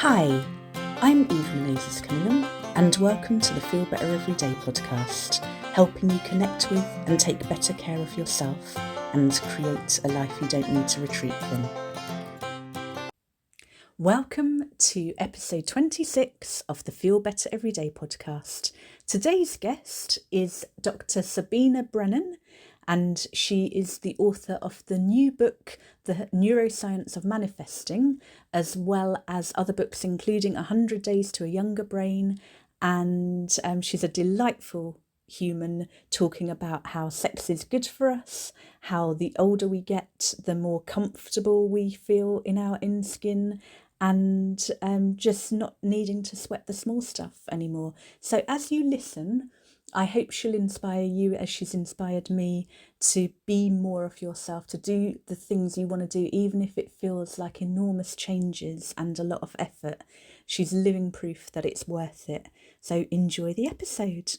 Hi, I'm Eve Menezes Cunningham, and welcome to the Feel Better Everyday podcast, helping you connect with and take better care of yourself and create a life you don't need to retreat from. Welcome to episode 26 of the Feel Better Everyday podcast. Today's guest is Dr. Sabina Brennan, and she is the author of the new book, The Neuroscience of Manifesting, as well as other books including 100 Days to a Younger Brain. And she's a delightful human, talking about how sex is good for us, how the older we get, the more comfortable we feel in our own skin, and just not needing to sweat the small stuff anymore. So as you listen, I hope she'll inspire you as she's inspired me to be more of yourself, to do the things you want to do, even if it feels like enormous changes and a lot of effort. She's living proof that it's worth it. So enjoy the episode.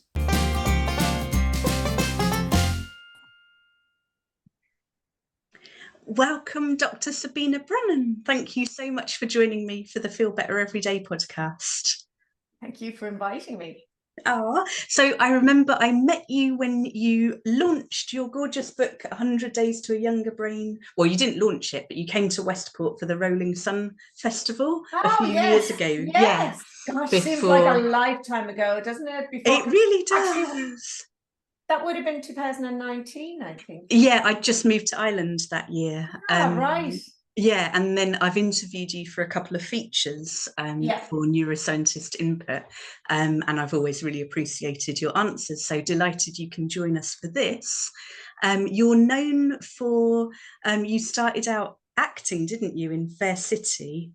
Welcome, Dr. Sabina Brennan. Thank you so much for joining me for the Feel Better Everyday podcast. Thank you for inviting me. So I remember I met you when you launched your gorgeous book, 100 Days to a Younger Brain. Well, you didn't launch it, but you came to Westport for the Rolling Sun Festival a few years ago. Yes. Gosh, seems like a lifetime ago, doesn't it? It really does. Actually, that would have been 2019, I think. Yeah, I just moved to Ireland that year. Right. Yeah, and then I've interviewed you for a couple of features for neuroscientist input, and I've always really appreciated your answers. So delighted you can join us for this. You're known for, you started out acting, didn't you, in Fair City,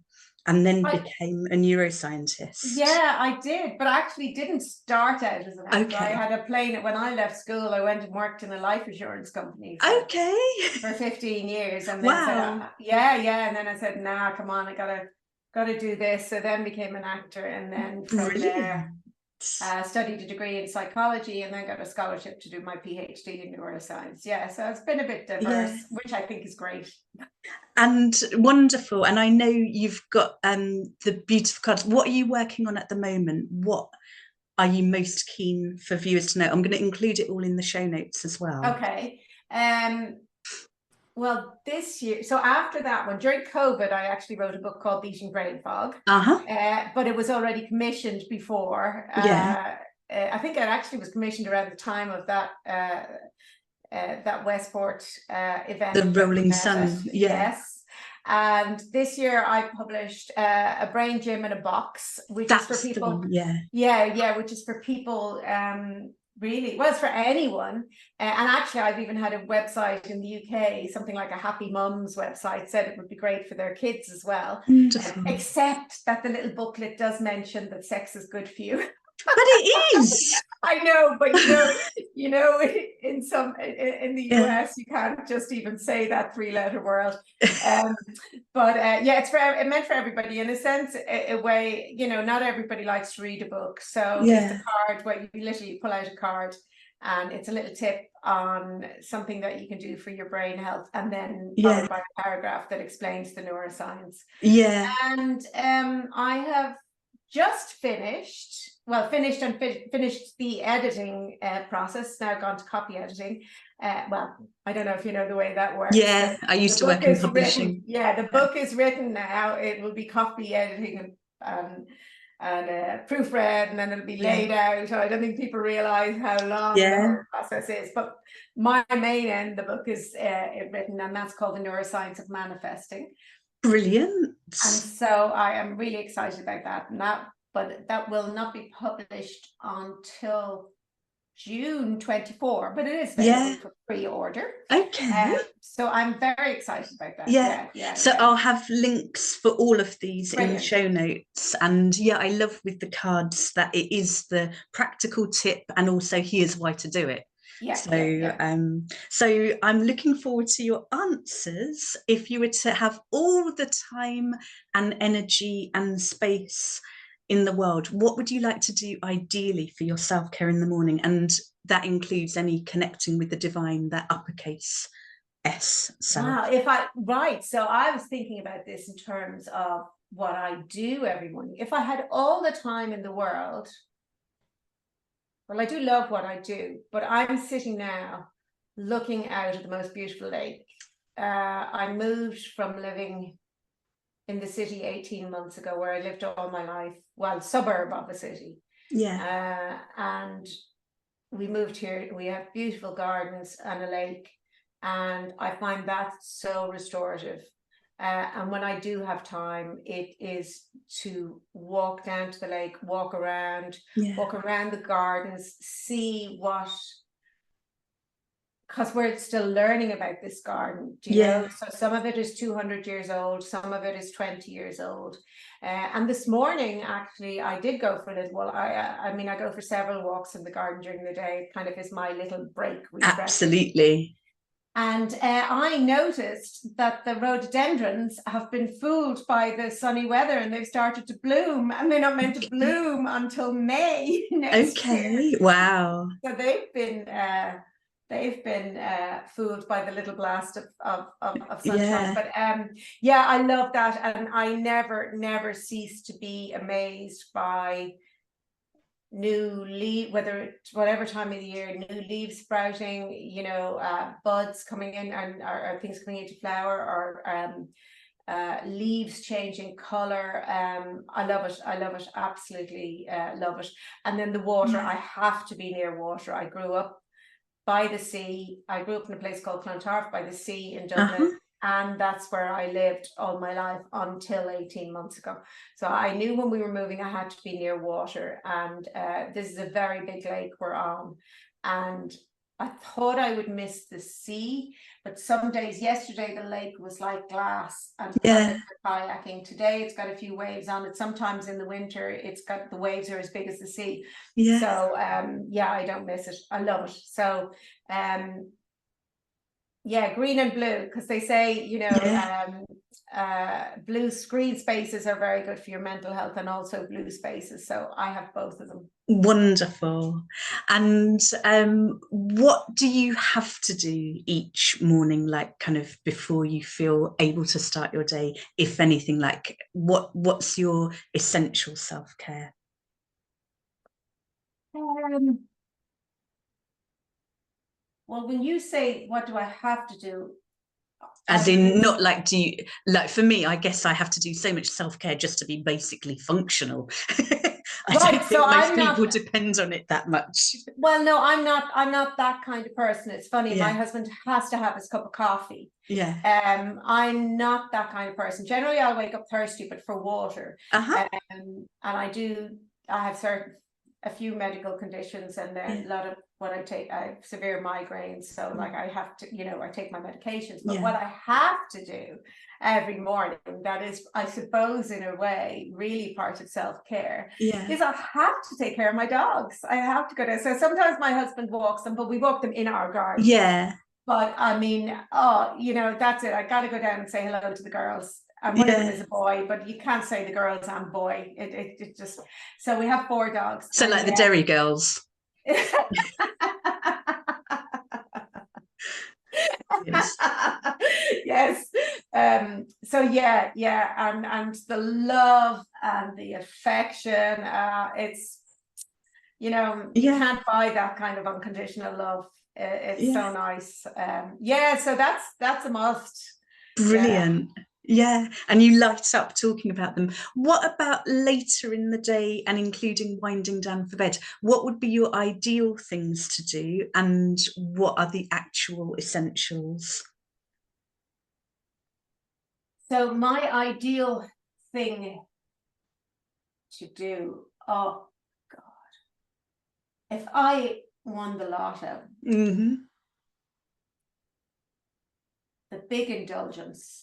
and then became a neuroscientist. Yeah, I did, but I actually didn't start out as an actor. I had a plane. When I left school, I went and worked in a life assurance company for 15 years, and then said, and then I said, nah, come on, I gotta do this. So then became an actor, and then from there studied a degree in psychology, and then got a scholarship to do my PhD in neuroscience. Yeah, so it's been a bit diverse, which I think is great. And wonderful. And I know you've got the beautiful cards. What are you working on at the moment? What are you most keen for viewers to know? I'm going to include it all in the show notes as well. Okay. Well, this year, so after that one, during COVID, I actually wrote a book called Beating Brain Fog. But it was already commissioned before. I think it actually was commissioned around the time of that Westport event. The Rolling Sun, Yes. And this year I published A Brain Gym in a Box, which is for people. Which is for people, really, well, it's for anyone. And actually, I've even had a website in the UK, something like a Happy Mums website, said it would be great for their kids as well. Except that the little booklet does mention that sex is good for you. But it is. I know, but you know, in the US, you can't just even say that three-letter word. But it's meant for everybody in a sense, a way. You know, not everybody likes to read a book, so it's a card where you literally pull out a card, and it's a little tip on something that you can do for your brain health, and then followed by a paragraph that explains the neuroscience. And I have just finished the editing process, now gone to copy editing. Well, I don't know if you know the way that works. I used to work in publishing. The book is written now. It will be copy editing and proofread, and then it'll be laid out. I don't think people realize how long the whole process is. But my main end of the book is written, and that's called The Neuroscience of Manifesting. Brilliant. And so I am really excited about that. But that will not be published until June 24, but it is available for pre-order. So I'm very excited about that. So I'll have links for all of these in the show notes. And I love with the cards that it is the practical tip, and also here's why to do it. So I'm looking forward to your answers. If you were to have all the time and energy and space in the world, what would you like to do ideally for your self-care in the morning? And that includes any connecting with the divine, that uppercase self? Wow, so I was thinking about this in terms of what I do every morning. If I had all the time in the world, well, I do love what I do, but I'm sitting now looking out at the most beautiful lake. I moved from living in the city 18 months ago, where I lived all my life, well, suburb of a city. Yeah. And we moved here. We have beautiful gardens and a lake, and I find that so restorative. And when I do have time, it is to walk down to the lake, walk around the gardens, see what, because we're still learning about this garden, do you know? So some of it is 200 years old, some of it is 20 years old. And this morning, actually, I did go for a little while. I mean, I go for several walks in the garden during the day. It kind of is my little break. Absolutely. And I noticed that the rhododendrons have been fooled by the sunny weather, and they've started to bloom, and they're not meant to bloom until May next year. Wow. So they've been fooled by the little blast of sunshine. But I love that, and I never cease to be amazed by new leaf, whatever time of the year, new leaves sprouting, you know, buds coming in, and or things coming into flower, or leaves changing color. I love it, absolutely love it. And then the water, I have to be near water. I grew up by the sea. I grew up in a place called Clontarf by the sea in Dublin. And that's where I lived all my life until 18 months ago. So I knew when we were moving, I had to be near water. And this is a very big lake we're on. And I thought I would miss the sea, but some days, yesterday, the lake was like glass, and kayaking. Today, it's got a few waves on it. Sometimes in the winter, the waves are as big as the sea. So I don't miss it. I love it. So green and blue, because they say, you know, blue screen spaces are very good for your mental health, and also blue spaces. So I have both of them. Wonderful. And what do you have to do each morning, like kind of before you feel able to start your day, if anything? Like what's your essential self-care? Well, when you say, what do I have to do? As in, not like, do you, like, for me, I guess I have to do so much self-care just to be basically functional. I don't think most people depend on it that much. Well, no, I'm not that kind of person. It's funny, my husband has to have his cup of coffee. I'm not that kind of person. Generally, I'll wake up thirsty, but for water. And I have a few medical conditions, and then a lot of what I take, I have severe migraines, so like I have to, you know, I take my medications. But what I have to do every morning, that is, I suppose, in a way, really part of self-care, is I have to take care of my dogs. I have to go there. So sometimes my husband walks them, but we walk them in our garden. But I mean, you know, that's it. I got to go down and say hello to the girls. And one of them is a boy, but you can't say the girls and boy. It just, so we have 4 dogs. So like the Derry Girls. Yes. So and the love and the affection, it's, you know, you can't buy that kind of unconditional love. It's so nice. So that's a must. Brilliant. And you light up talking about them. What about later in the day, and including winding down for bed? What would be your ideal things to do, and what are the actual essentials? So my ideal thing to do, oh God, if I won the lotto, the big indulgence,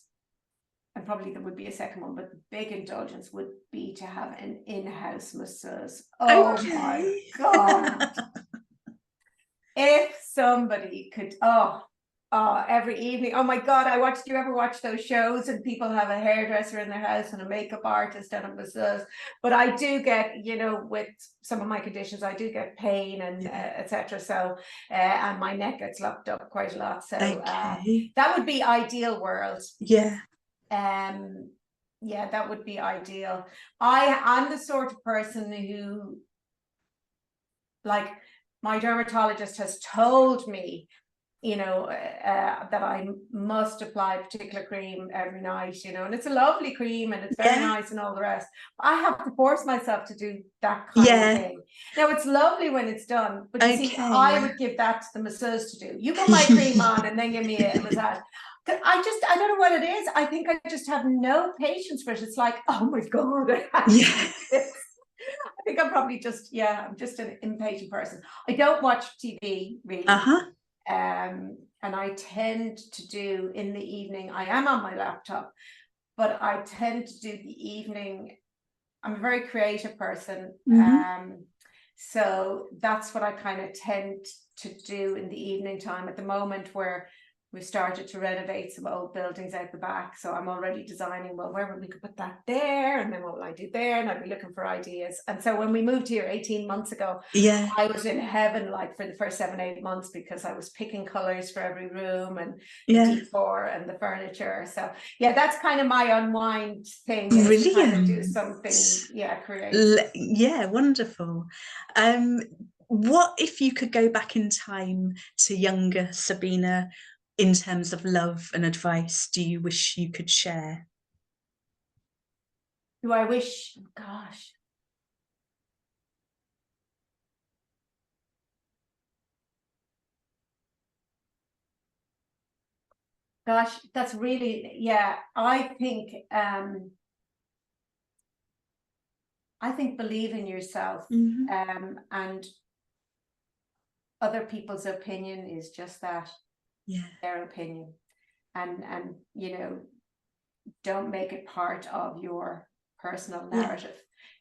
and probably there would be a second one, but the big indulgence would be to have an in-house masseuse. Oh my God. If somebody could, every evening. Oh my God, do you ever watch those shows and people have a hairdresser in their house and a makeup artist and a masseuse? But I do get, with some of my conditions, I do get pain and etc. So, and my neck gets locked up quite a lot. So that would be ideal world. Yeah. Yeah, that would be ideal. I'm the sort of person who, like, my dermatologist has told me, that I must apply a particular cream every night, and it's a lovely cream and it's very nice and all the rest. I have to force myself to do that kind of thing. Now, it's lovely when it's done, but you see, I would give that to the masseuse to do. You put my cream on and then give me a massage. I don't know what it is. I think I just have no patience for it. It's like, oh my God. I think I'm probably just, I'm just an impatient person. I don't watch TV really. And I tend to do in the evening, I am on my laptop, but I tend to do the evening. I'm a very creative person. So that's what I kind of tend to do in the evening time at the moment, where we've started to renovate some old buildings out the back. So I'm already designing, well, where we could put that there, and then what will I do there? And I'd be looking for ideas. And so when we moved here 18 months ago, I was in heaven, like, for the first 7-8 months, because I was picking colors for every room and the decor and the furniture. So that's kind of my unwind thing. Brilliant. Kind of do something, creative. Yeah, wonderful. What if you could go back in time to younger Sabina, in terms of love and advice, do you wish you could share? Do I wish? Gosh. Gosh, that's really, I think believe in yourself, and other people's opinion is just that, their opinion, and don't make it part of your personal narrative.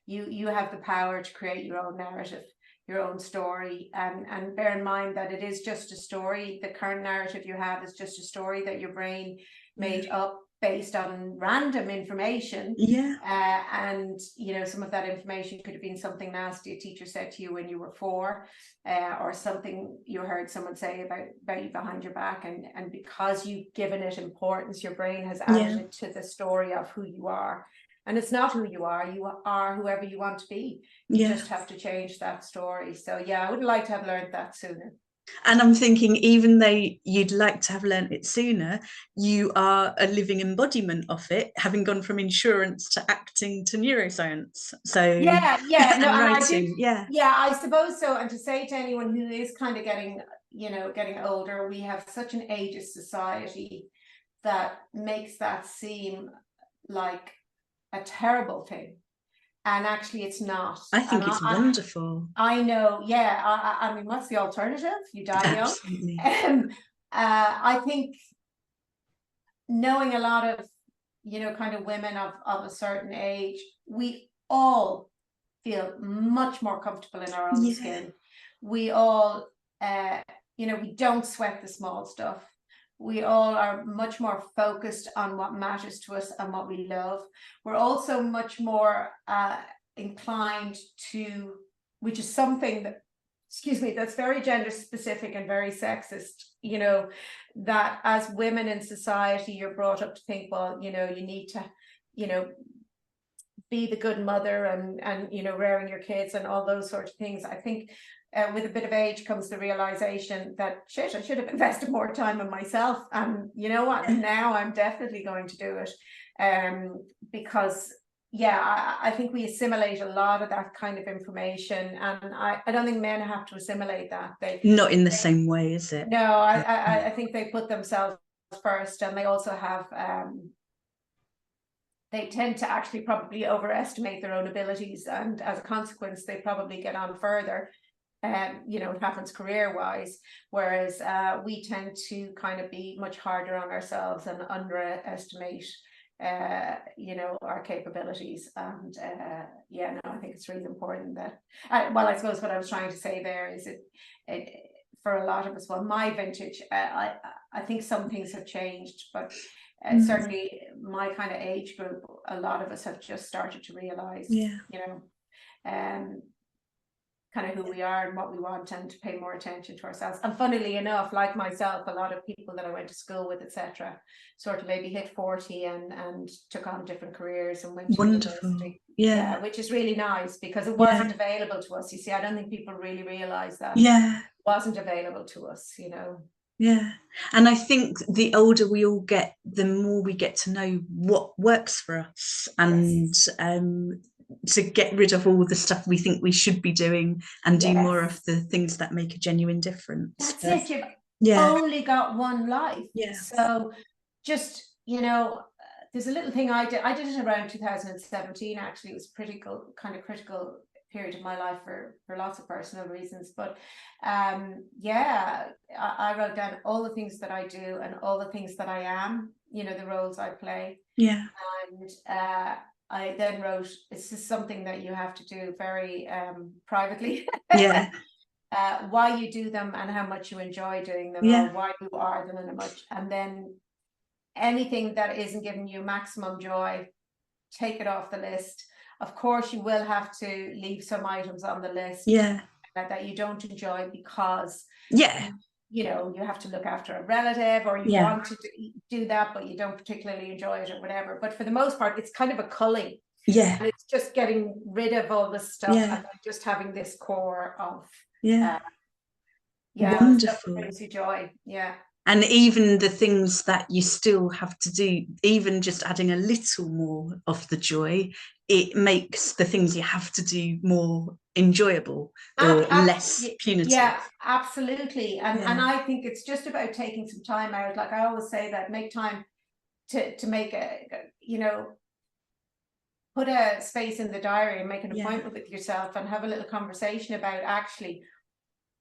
You have the power to create your own narrative, your own story, and bear in mind that it is just a story. The current narrative you have is just a story that your brain made up based on random information. And some of that information could have been something nasty a teacher said to you when you were 4, or something you heard someone say about you behind your back, and because you've given it importance, your brain has added it to the story of who you are. And it's not who you are. You are whoever you want to be. You just have to change that story. So I would like to have learned that sooner. And I'm thinking, even though you'd like to have learnt it sooner, you are a living embodiment of it, having gone from insurance to acting to neuroscience. So I suppose so. And to say to anyone who is kind of getting older, we have such an ageist society that makes that seem like a terrible thing, and actually it's not. I think it's wonderful. I know. I mean, what's the alternative? You die young. Absolutely. I think knowing a lot of kind of women of a certain age, we all feel much more comfortable in our own skin. We all we don't sweat the small stuff. We all are much more focused on what matters to us and what we love. We're also much more inclined to, which is something that, that's very gender specific and very sexist, that as women in society, you're brought up to think, well, you need to, be the good mother and rearing your kids and all those sorts of things. I think with a bit of age comes the realization that, shit, I should have invested more time in myself. And you know what? Now I'm definitely going to do it. Because I think we assimilate a lot of that kind of information, and I don't think men have to assimilate that. Not in the same way, is it? No, I think they put themselves first, and they also have they tend to actually probably overestimate their own abilities, and as a consequence, they probably get on further. It happens career-wise, whereas we tend to kind of be much harder on ourselves and underestimate our capabilities. And I think it's really important that, I suppose what I was trying to say there is it for a lot of us, well, my vintage, I think some things have changed, but certainly my kind of age group, a lot of us have just started to realize, kind of who we are and what we want, and to pay more attention to ourselves. And funnily enough, like myself, a lot of people that I went to school with, etc., sort of maybe hit 40 and took on different careers and went to university. Yeah, which is really nice, because it wasn't available to us. You see, I don't think people really realize that. It wasn't available to us, Yeah. And I think the older we all get, the more we get to know what works for us, and to get rid of all the stuff we think we should be doing and do more of the things that make a genuine difference. That's it. You've only got one life. Yeah. So just, there's a little thing I did it around 2017, actually. It was pretty kind of critical period of my life for lots of personal reasons, but I wrote down all the things that I do and all the things that I am, the roles I play. And I then wrote, this is something that you have to do very privately. Why you do them and how much you enjoy doing them, or why you are them and how much. And then anything that isn't giving you maximum joy, take it off the list. Of course, you will have to leave some items on the list that you don't enjoy, because you have to look after a relative, or you want to do that, but you don't particularly enjoy it, or whatever. But for the most part, it's kind of a culling. And it's just getting rid of all this stuff and just having this core of wonderful stuff that brings you joy. And even the things that you still have to do, even just adding a little more of the joy, it makes the things you have to do more enjoyable or less punitive. Yeah, absolutely. And I think it's just about taking some time out. Like I always say, that make time to make put a space in the diary and make an appointment with yourself and have a little conversation about, actually,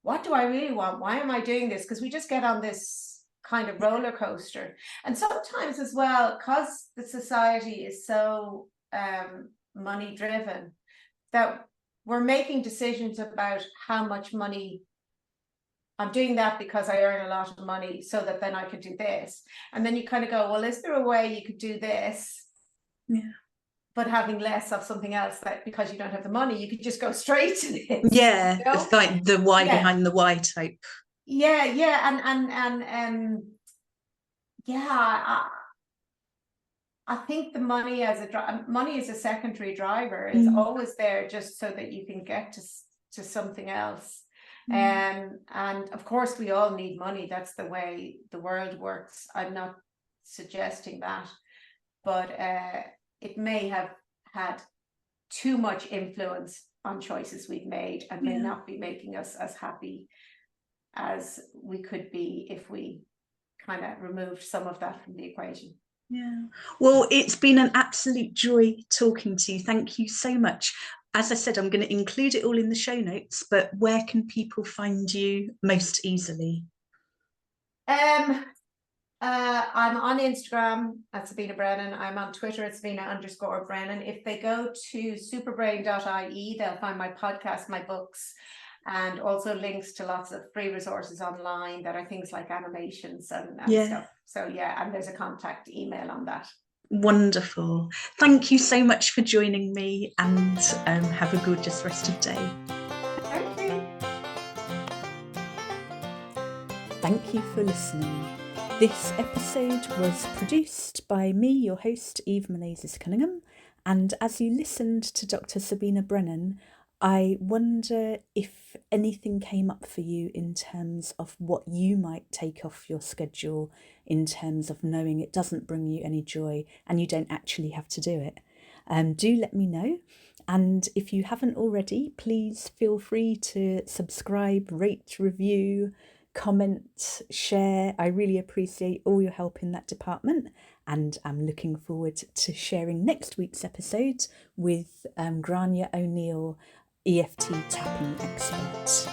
what do I really want? Why am I doing this? Because we just get on this kind of roller coaster. And sometimes as well, because the society is so money driven, that we're making decisions about how much money. I'm doing that because I earn a lot of money, so that then I could do this. And then you kind of go, well, is there a way you could do this? But having less of something else, that because you don't have the money, you could just go straight to this. It's like the why behind the why type. I think the money is a secondary driver. It's always there just so that you can get to something else. And of course we all need money. That's the way the world works. I'm not suggesting that, but it may have had too much influence on choices we've made, and may not be making us as happy as we could be if we kind of removed some of that from the equation. Well, it's been an absolute joy talking to you. Thank you so much. As I said, I'm going to include it all in the show notes, but where can people find you most easily? I'm on Instagram at Sabina Brennan. I'm on Twitter at Sabina_Brennan. If they go to superbrain.ie, they'll find my podcast, my books, and also links to lots of free resources online that are things like animations and stuff. So and there's a contact email on that. Wonderful. Thank you so much for joining me, and have a gorgeous rest of the day. Thank you. Thank you for listening. This episode was produced by me, your host, Eve Menezes Cunningham, and as you listened to Dr. Sabina Brennan, I wonder if anything came up for you in terms of what you might take off your schedule, in terms of knowing it doesn't bring you any joy and you don't actually have to do it. Do let me know. And if you haven't already, please feel free to subscribe, rate, review, comment, share. I really appreciate all your help in that department, and I'm looking forward to sharing next week's episode with Grania O'Neill, EFT tapping expert.